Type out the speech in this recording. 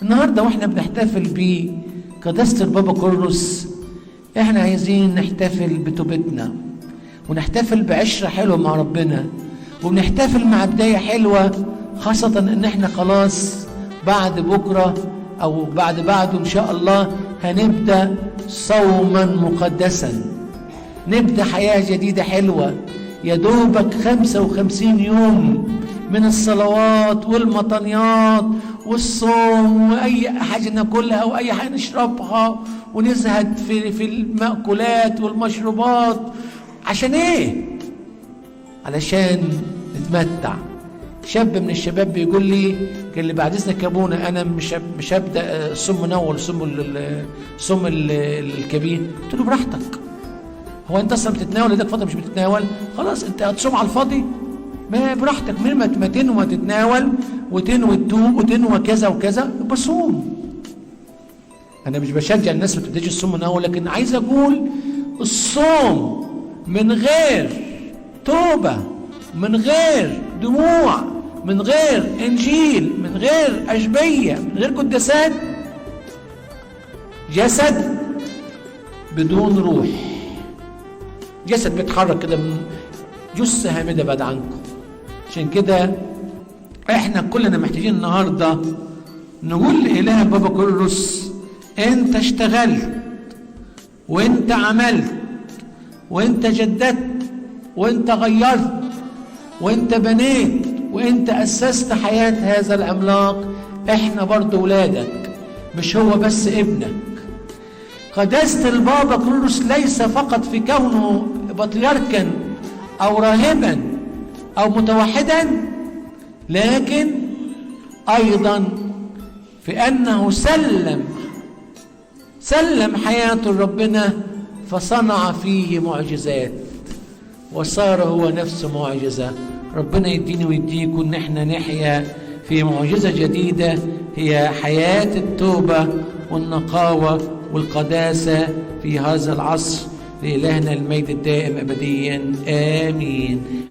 النهارده واحنا بنحتفل بقداسة البابا كرولوس، احنا عايزين نحتفل بتوبتنا، ونحتفل بعشرة حلوة مع ربنا، ونحتفل مع بداية حلوة، خاصة ان احنا خلاص بعد بكرة او بعده ان شاء الله هنبدأ صوما مقدسا، نبدأ حياة جديدة حلوة. يا دوبك 55 يوم من الصلوات والمطنيات والصوم واي حاجة ناكلها واي حاجة نشربها، ونزهد في المأكولات والمشروبات. عشان ايه؟ علشان نتمتع. شاب من الشباب بيقول لي، قال لي بعد اذنك يا ابونا انا مش هبدا الصوم منول، الصوم الكبير. قلت له براحتك، هو انت اصلا بتتناول؟ ايدك فاضيه مش بتتناول، خلاص انت هتصوم على الفاضي؟ ما براحتك، من ما تنوى تتناول وتنوى تتوب وتنوى كذا وكذا بصوم. انا مش بشجع الناس ما تبتديش الصوم منول، لكن عايز اقول الصوم من غير توبه، من غير دموع، من غير انجيل، من غير اشبيه، من غير قداسات، جسد بدون روح، جسد بيتحرك كده من جثه هامده بعد عنكم. عشان كده احنا كلنا محتاجين النهارده نقول لإله بابا كرولوس: انت اشتغلت وانت عملت وانت جددت وانت غيرت وانت بنيت وانت اسست حياة هذا العملاق. احنا برضو ولادك، مش هو بس ابنك. قداسة البابا كرولوس ليس فقط في كونه بطريركا او راهبا او متوحدا، لكن ايضا في انه سلم حياته لربنا، فصنع فيه معجزات وصار هو نفسه معجزة. ربنا يديني ويديكم ان احنا نحيا في معجزة جديدة، هي حياة التوبة والنقاوة والقداسة في هذا العصر. لإلهنا المجد الدائم أبديا، آمين.